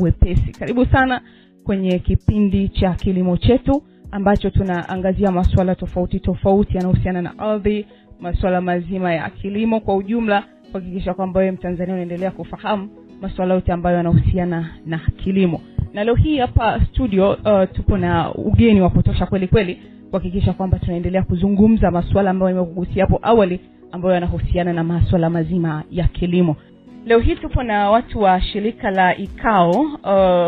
wepesi. Karibu sana kwenye kipindi cha Kilimo Chetu ambacho tunaangazia masuala tofauti yanayohusiana na ardhi, masuala mazima ya kilimo kwa ujumla, kuhakikisha kwamba wewe Mtanzania unaendelea kufahamu masuala yote ambayo yanahusiana na kilimo. Na leo hii hapa studio tupo na ugeni wa kutosha kweli kweli, kuhakikisha kwamba tunaendelea kuzungumza masuala ambayo nimekugusia hapo awali ambayo yanahusiana na masuala mazima ya kilimo. Leo hii tupo na watu wa shirika la IKAO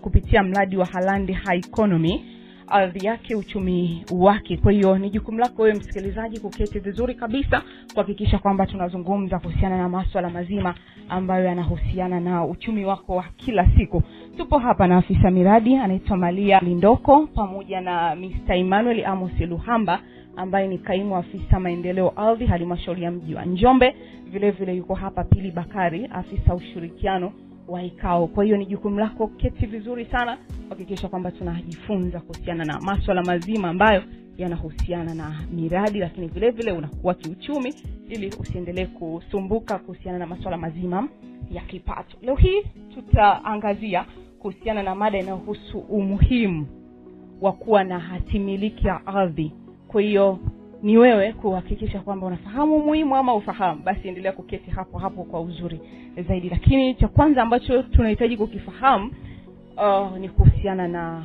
kupitia mradi wa Holland High Economy, ardhi yake uchumi wake. Kwa hiyo ni jukumu lako wewe msikilizaji kuketi vizuri kabisa kuhakikisha kwamba tunazungumza kuhusiana na masuala mazima ambayo yanahusiana na uchumi wako wa kila siku. Tupo hapa na afisa miradi anaitwa Maria Lindoko pamoja na Mr. Emmanuel Amos Luhamba ambaye ni kaimu afisa maendeleo ardhi halmashauri ya mji wa Njombe. Vile vile yuko hapa Pili Bakari, afisa ushirikiano wa IKAO. Kwa hiyo ni jukumu lako keti vizuri sana kuhakikisha kwamba tunajifunza kuhusiana na masuala mazima ambayo yanahusiana na miradi, lakini vile vile unakuwa kiuchumi ili usiendelee kusumbuka kuhusiana na masuala mazima ya kipato. Leo hii tutaangazia kuhusiana na mada inayohusu umuhimu wa kuwa na hatimiliki ya ardhi. Kwa hiyo ni wewe kuhakikisha kwamba unafahamu umuhimu ama ufahamu, basi endelea kuketi hapo kwa uzuri zaidi. Lakini cha kwanza ambacho tunahitaji kukifahamu ni kuhusiana na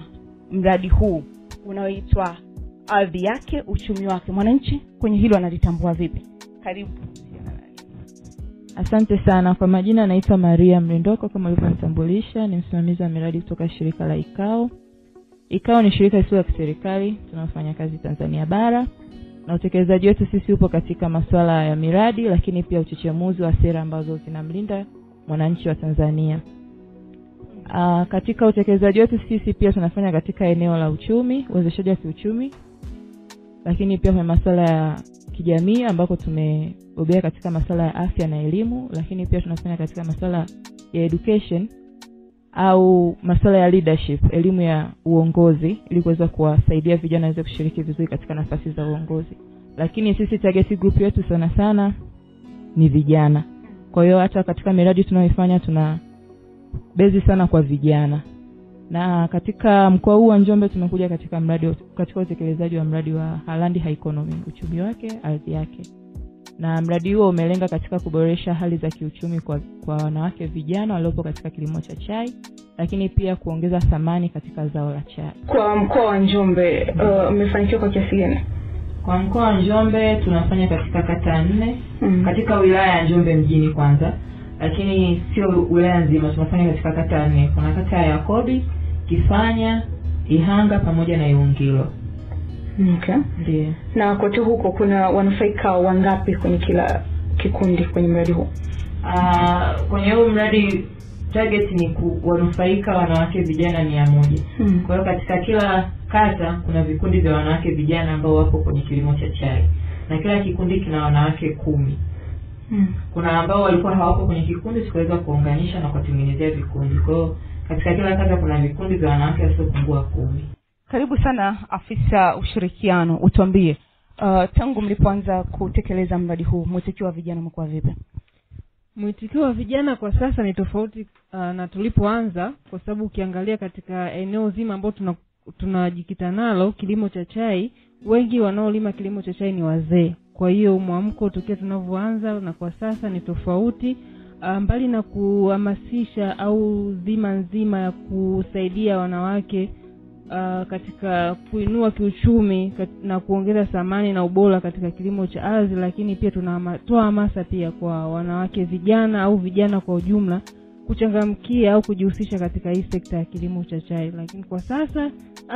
mradi huu unaoitwa ardhi yake uchumi wake. Mwananchi kwenye hilo analitambua vipi? Karibu. Asante sana. Kwa majina naitwa Maria Mlindoko, kama ulivyonitambulisha, ni msimamizi wa miradi kutoka shirika la IKAO. IKAO ni shirika lisilo la kiserikali tunafanya kazi Tanzania bara, na utekelezaji wetu sisi upo katika masuala ya miradi, lakini pia uchechemuzi wa sera ambazo zinamlinda mwananchi wa Tanzania. Katika utekelezaji wetu sisi pia tunafanya katika eneo la uchumi, uwezeshaji wa kiuchumi, lakini pia kwa masuala ya kijamii ambako tumebobea katika masuala ya afya na elimu, lakini pia tunafanya katika masuala ya education au masuala ya leadership, elimu ya uongozi, ili kuweza kuwasaidia vijana waweze kushiriki vizuri katika nafasi za uongozi. Lakini sisi target group yetu sana ni vijana. Kwa hiyo hata katika miradi tunayoifanya tuna bezi sana kwa vijana. Na katika mkoa huu wa Njombe tumekuja katika utekelezaji wa mradi wa Holland High Economy, uchumi wake ardhi yake. Na mradi huo umelenga katika kuboresha hali za kiuchumi kwa wanawake vijana waliopo katika kilimo cha chai, lakini pia kuongeza thamani katika zao la chai. Kwa mkoa wa Njombe umefanikiwa kwa kiasi gani? Kwa mkoa wa Njombe tunafanya katika kata 4, katika wilaya ya Njombe mjini kwanza, lakini sio wilaya nzima, tunafanya katika kata 4. Kuna kata ya Yakobi, Kifanya, Ihanga pamoja na Iungilo. Okay. Ndiyo. Na kote huko kuna wanufaika wangapi kwenye kila kikundi kwenye mradi huu? Kwenye huu mradi target ni wanufaika wanawake vijana 100. Kwa hiyo katika kila kata kuna vikundi vya wanawake vijana ambao wapo kwenye kilimo cha chai. Na kila kikundi kina wanawake 10. Kuna ambao walikuwa hawapo kwenye kikundi, tukaweza kuunganisha na kutengenezea vikundi. Kwa hiyo katika kila kata kuna vikundi vya wanawake wasiopungua 10. Karibu sana afisa ushirikiano, utuambie tangu mlipoanza kutekeleza mradi huu mwitikio wa vijana umekuwa vipi? Mwitikio wa vijana kwa sasa ni tofauti na tulipoanza, kwa sababu ukiangalia katika eneo zima ambalo tunajikita nalo kilimo cha chai, wengi wanaolima kilimo cha chai ni wazee. Kwa hiyo mwamko tokea tunavyoanza na kwa sasa ni tofauti. Mbali na kuhamasisha au dhima nzima ya kusaidia wanawake katika kuinua kiuchumi na kuongeza thamani na ubora katika kilimo cha ardhi, lakini pia tunatoa hamasa pia kwa wanawake vijana au vijana kwa ujumla kuchangamkia au kujihusisha katika hii sekta ya kilimo cha chai. Lakini kwa sasa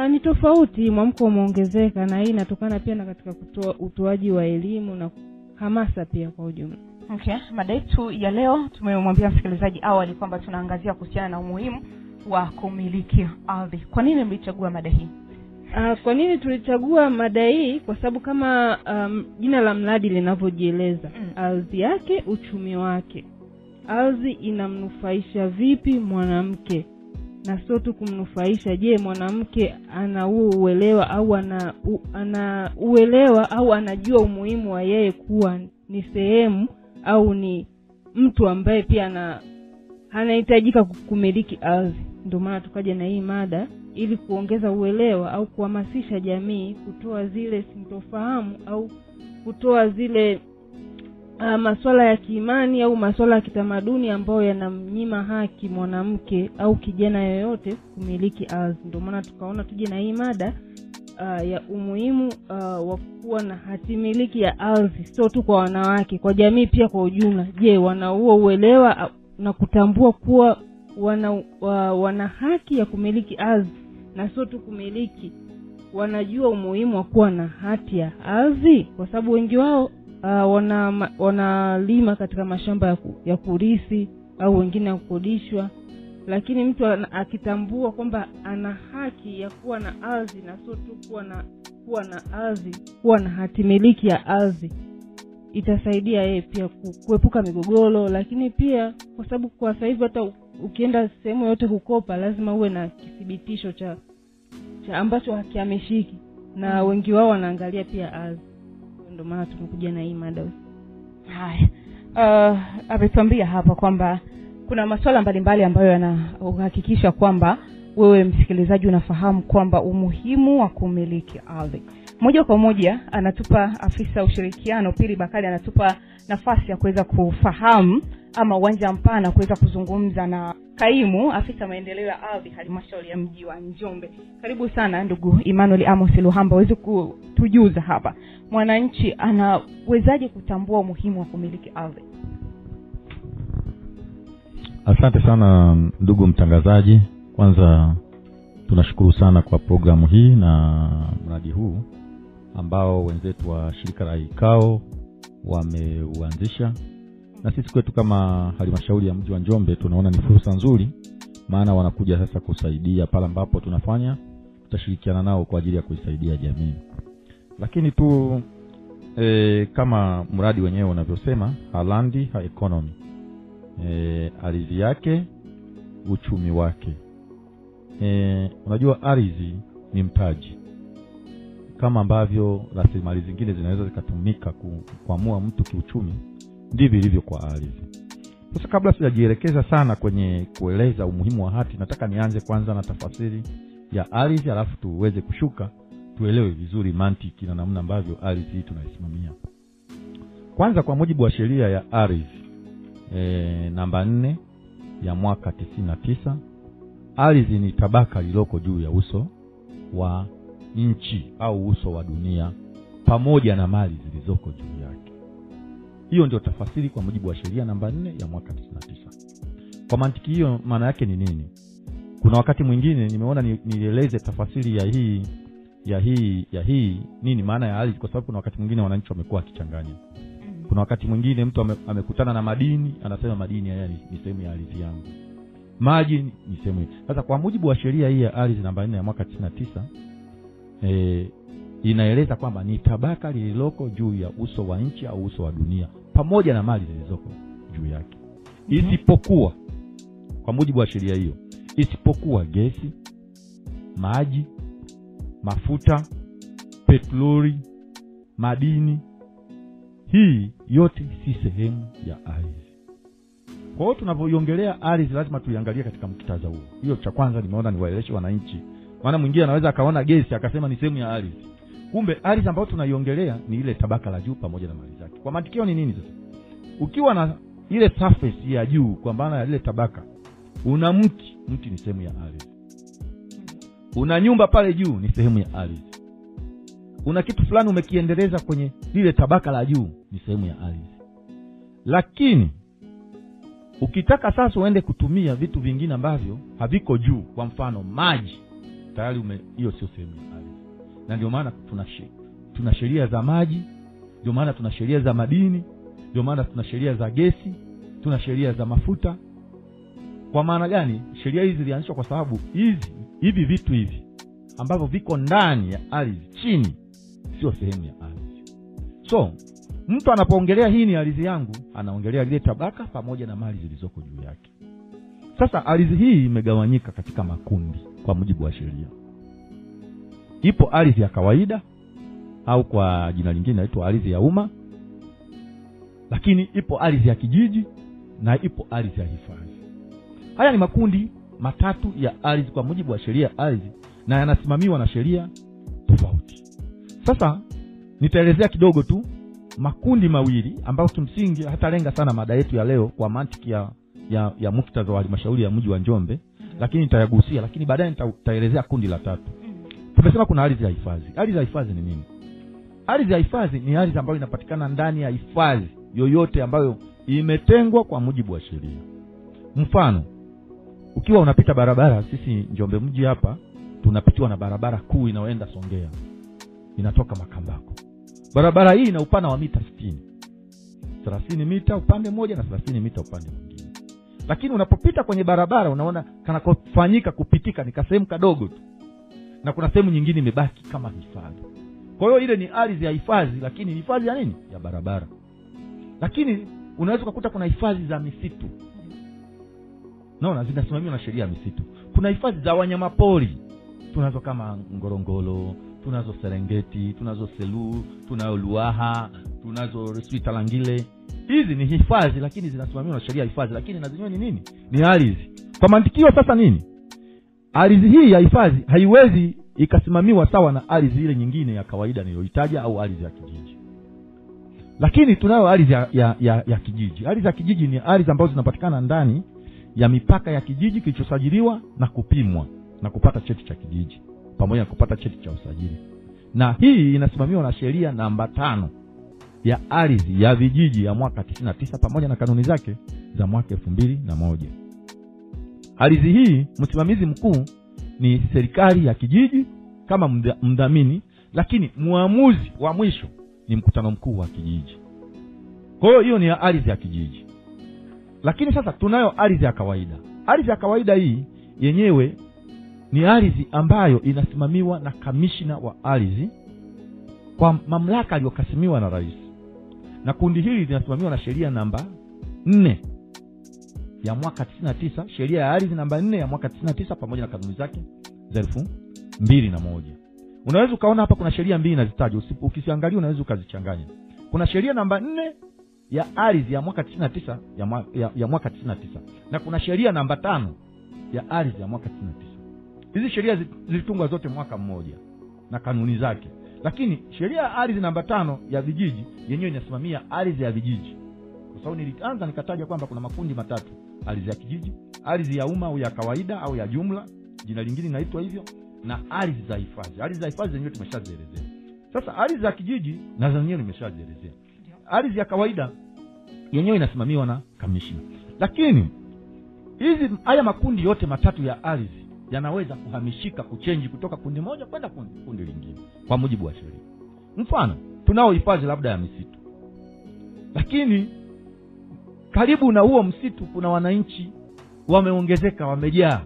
ni tofauti, mwamko umeongezeka, na hii inatokana pia na katika utoaji wa elimu na hamasa pia kwa ujumla. Okay, mada yetu ya leo tumemwambia msikilizaji awali kwamba tunaangazia kuhusiana na umuhimu wa kumiliki ardhi. Kwa nini mlichagua mada hii? Kwa nini tulichagua mada hii? Kwa sababu kama jina la mradi linavyojieleza, ardhi yake uchumi wake. Ardhi inamnufaisha vipi mwanamke? Na sio tu kumnufaisha, je, mwanamke ana uelewa au anajua umuhimu wa yeye kuwa ni sehemu au ni mtu ambaye pia anahitajika kumiliki ardhi. ndio maana tukaja na hii mada ili kuongeza uelewa au kuhamasisha jamii kutoa zile sintofahamu au kutoa zile masuala ya kiimani au masuala ya kitamaduni ambayo yanamnyima haki mwanamke au kijana yoyote kumiliki ardhi. Ndio maana tukaona tuje na hii mada ya umuhimu wa kuwa na hati miliki ya ardhi, sio tu kwa wanawake, kwa jamii pia kwa ujumla. Je, wanaua uelewa na kutambua kuwa wana haki ya kumiliki ardhi, na sio tu kumiliki, wanajua umuhimu wa kuwa na hati ya ardhi? Kwa sababu wengi wao wanalima katika mashamba ya kurithi au wengine ya kukodishwa, lakini mtu akitambua kwamba ana haki ya kuwa na ardhi na sio tu kuwa na ardhi, kuwa na hati miliki ya ardhi, itasaidia yeye pia kuepuka migogoro. Lakini pia kwa sababu kwa sasa hivi hata ukienda sehemu yote kukopa lazima uwe na kithibitisho cha ambacho hakiameshiki, na wengi wao wanaangalia pia ardhi. Ndio maana tumekuja na hii mada. Haya, ametuambia hapa kwamba kuna masuala mbalimbali ambayo yanahakikisha kwamba wewe msikilizaji unafahamu kwamba umuhimu wa kumiliki ardhi. Moja kwa moja anatupa afisa ushirikiano Pili Bakari, anatupa nafasi ya kuweza kufahamu ama uwanja mpana kuweza kuzungumza na kaimu afisa maendeleo ya ardhi halmashauri ya mji wa Njombe. Karibu sana ndugu Emmanuel Amos Luhamba, uweze kutujuza hapa mwananchi anawezaje kutambua umuhimu wa kumiliki ardhi? Asante sana ndugu mtangazaji. Kwanza tunashukuru sana kwa programu hii na mradi huu ambao wenzetu wa shirika la IKAO wameuanzisha, na sisi kwetu kama halmashauri ya mji wa Njombe tunaona ni fursa nzuri, maana wanakuja sasa kusaidia pale ambapo tunafanya, tutashirikiana nao kwa ajili ya kuisaidia jamii. Lakini tu kama mradi wenyewe unavyosema, Halandi ha economy, ardhi yake uchumi wake. Unajua ardhi ni mtaji, kama ambavyo rasilimali zingine zinaweza zikatumika kuamua mtu kiuchumi, ndivyo ilivyo kwa ardhi. Sasa kabla sijajielekeza sana kwenye kueleza umuhimu wa hati, nataka nianze kwanza na tafasiri ya ardhi, alafu tuweze kushuka tuelewe vizuri mantiki na namna ambavyo ardhi hii tunaisimamia. Kwanza, kwa mujibu wa sheria ya ardhi namba 4 ya mwaka 99, ardhi ni tabaka lililoko juu ya uso wa nchi au uso wa dunia pamoja na mali zilizoko juu yake. Hiyo ndio tafasiri kwa mujibu wa sheria namba 4 ya mwaka 99. Kwa mantiki hiyo maana yake ni nini? Kuna wakati mwingine nimeona nieleze tafasiri ya hii nini maana ya ardhi, kwa sababu kuna wakati mwingine wananchi wamekuwa wakichanganya. Kuna wakati mwingine mtu amekutana na madini, anasema madini haya ni sehemu ya ardhi yangu, maji ni sehemu. Sasa kwa mujibu wa sheria hii ya ardhi namba 4 ya mwaka 99, inaeleza kwamba ni tabaka lililoko juu ya uso wa nchi au uso wa dunia pamoja na mali zilizoko juu yake, isipokuwa, kwa mujibu wa sheria hiyo, isipokuwa gesi, maji, mafuta, petroli, madini. Hii yote si sehemu ya ardhi. Kwa hiyo tunapoiongelea ardhi lazima tuiangalie katika muktadha huo. Hiyo cha kwanza nimeona niwaeleweshe wananchi. Maana mwingine anaweza akaona gesi akasema ni sehemu ya ardhi. Kumbe ardhi ambayo tunaiongelea ni ile tabaka la juu pamoja na mali zake. Kwa matikio ni nini sasa? Ukiwa na ile surface ya juu, kwa maana ya ile tabaka, una mti ni sehemu ya ardhi. Una nyumba pale juu ni sehemu ya ardhi. Una kitu fulani umekiendeleza kwenye lile tabaka la juu ni sehemu ya ardhi. Lakini ukitaka sasa uende kutumia vitu vingine ambavyo haviko juu, kwa mfano maji, tayari hiyo sio sehemu ya ardhi. Na ndio maana tuna sheria za maji, ndio maana tuna sheria za madini, ndio maana tuna sheria za gesi, tuna sheria za mafuta. Kwa maana gani? Sheria hizi zilianzishwa kwa sababu hivi vitu hivi ambavyo viko ndani ya ardhi chini sio sehemu ya ardhi. So mtu anapoongelea hii ni ardhi yangu, anaongelea ile tabaka pamoja na mali zilizoko juu yake. Sasa ardhi hii imegawanyika katika makundi kwa mujibu wa sheria. Ipo ardhi ya kawaida au kwa jina lingine inaitwa ardhi ya umma. Lakini ipo ardhi ya kijiji na ipo ardhi ya hifadhi. Haya ni makundi matatu ya ardhi kwa mujibu wa sheria ya ardhi, na yanasimamiwa na sheria tofauti. Sasa nitaelezea kidogo tu makundi mawili ambayo kimsingi hata lenga sana mada yetu ya leo kwa mantiki ya muktadha wa halmashauri ya mji wa Njombe, lakini nitayagusia, lakini baadaye nitaelezea kundi la tatu. Tumesema kuna ardhi ya hifadhi. Ardhi ya hifadhi ni nini? Ardhi ya hifadhi ni ardhi ambayo inapatikana ndani ya hifadhi yoyote ambayo imetengwa kwa mujibu wa sheria. Mfano, ukiwa unapita barabara, sisi Njombe mji hapa tunapitiwa na barabara kuu inayoenda Songea, inatoka Makambako. Barabara hii ina upana wa mita 60. 30 mita upande mmoja na 30 mita upande mwingine. Lakini unapopita kwenye barabara unaona kana kufanyika kupitika ni kasehemu kadogo tu. Na kuna sehemu nyingine imebaki kama hifadhi. Kwa hiyo ile ni ardhi ya hifadhi, lakini hifadhi ya nini? Ya barabara. Lakini unaweza kukuta kuna hifadhi za misitu. Naona zinasimamiwa na sheria ya misitu. Kuna hifadhi za wanyamapori. Tunazo kama Ngorongoro, tunazo Serengeti, tunazo Selous, tunayo Luaha, tunazo Rwesitalangile. Hizi ni hifadhi lakini zinasimamiwa na sheria ya hifadhi, lakini na zenyewe ni nini? Ni ardhi. Kwa mantikio sasa nini? Ardhi hii ya hifadhi haiwezi ikasimamiwa sawa na ardhi ile nyingine ya kawaida niliyoitaja au ardhi ya kijiji. Lakini tunayo ardhi ya kijiji. Ardhi ya kijiji ni ardhi ambazo zinapatikana ndani ya mipaka ya kijiji kilichosajiliwa na kupimwa na kupata cheti cha kijiji pamoja na kupata cheti cha usajili. Na hii inasimamiwa na sheria namba 5 ya ardhi ya vijiji ya mwaka 99 pamoja na kanuni zake za mwaka 2001. Ardhi hii msimamizi mkuu ni serikali ya kijiji kama mdhamini, lakini muamuzi wa mwisho ni mkutano mkuu wa kijiji. Kwa hiyo ni ardhi ya kijiji. Lakini sasa tunayo ardhi ya kawaida. Ardhi ya kawaida hii yenyewe ni ardhi ambayo inasimamiwa na kamishna wa ardhi kwa mamlaka aliyokasimiwa na rais. Na kundi hili linasimamiwa na sheria namba 4 ya mwaka 99, sheria ya ardhi namba 4 ya mwaka 99 pamoja na kanuni zake za 2001. Unaweza ukaona hapa kuna sheria mbili nazitajwa, ukisiangalia unaweza ukazichanganya. Kuna sheria namba 4 ya ardhi ya mwaka 99 ya mwaka 99 na kuna sheria namba 5 ya ardhi ya mwaka 99. Hizi sheria zilitungwa zote mwaka mmoja na kanuni zake. Lakini sheria ya ardhi namba 5 ya vijiji yenyewe inasimamia ardhi ya vijiji. Kwa sababu nilianza nikataja kwamba kuna makundi matatu: ardhi ya kijiji, ardhi ya umma au ya kawaida au ya jumla, jina lingine linaitwa hivyo, na ardhi za hifadhi. Ardhi za hifadhi zenyewe tumeshazielezea. Sasa ardhi za kijiji na zenyewe nimeshazielezea. Ardhi ya kawaida yenyewe inasimamiwa na kamishna. Lakini haya makundi yote matatu ya ardhi yanaweza kuhamishika, kuchange kutoka kundi moja kwenda kundi lingine kwa mujibu wa sheria. Mfano, tunao hifadhi labda ya misitu. Lakini karibu na huo msitu kuna wananchi wameongezeka, wamejaa.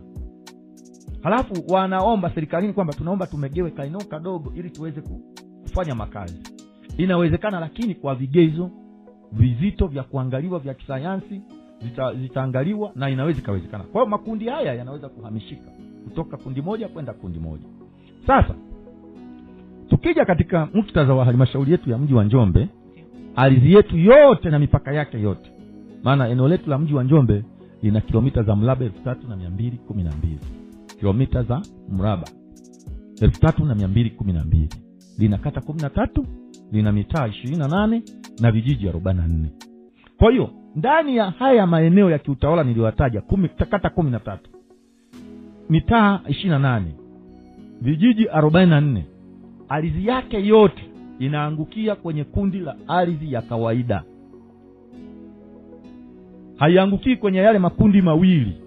Halafu wanaomba serikalini kwamba tunaomba tumegewe kaeneo kadogo ili tuweze kufanya makazi. Inawezekana, lakini kwa vigezo vizito vya kuangaliwa vya kisayansi zitaangaliwa na inaweza kawezekana. Kwa hiyo makundi haya yanaweza kuhamishika kutoka kundi moja kwenda kundi moja. Sasa tukija katika muktadha wa halmashauri yetu ya mji wa Njombe, ardhi yetu yote na mipaka yake yote, maana eneo letu la mji wa Njombe lina kilomita za mraba 3212. Kilomita za mraba 3212. Lina kata 13, lina mitaa 28 na vijiji 44. Kwa hiyo ndani ya haya maeneo ya kiutawala niliyotaja kata 13, mitaa 28, vijiji 44, ardhi yake yote inaangukia kwenye kundi la ardhi ya kawaida. Haiangukii kwenye yale makundi mawili.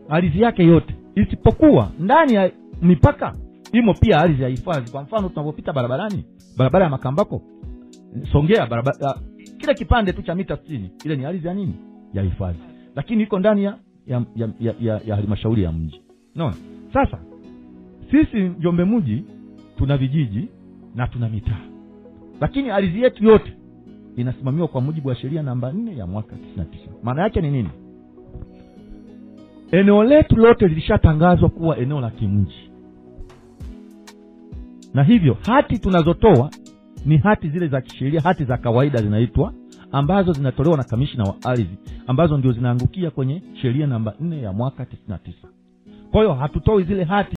Ardhi yake yote, isipokuwa ndani ya mipaka imo pia ardhi ya hifadhi. Kwa mfano tunapopita barabarani, barabara ya Makambako Songea, barabara kile kipande tu cha mita 60, ile ni ardhi ya nini? Ya hifadhi. Lakini iko ndani ya halmashauri ya mji. Unaona? Sasa sisi Njombe mji tuna vijiji na tuna mitaa. Lakini ardhi yetu yote inasimamiwa kwa mujibu wa sheria namba 4 ya mwaka 99. Maana yake ni nini? Eneo letu lote lilishatangazwa kuwa eneo la kimji. Na hivyo hati tunazotoa ni hati zile za kisheria, hati za kawaida zinaitwa ambazo zinatolewa na kamishna wa ardhi, ambazo ndio zinaangukia kwenye sheria namba 4 ya mwaka 99. Kwa hiyo hatutoi zile hati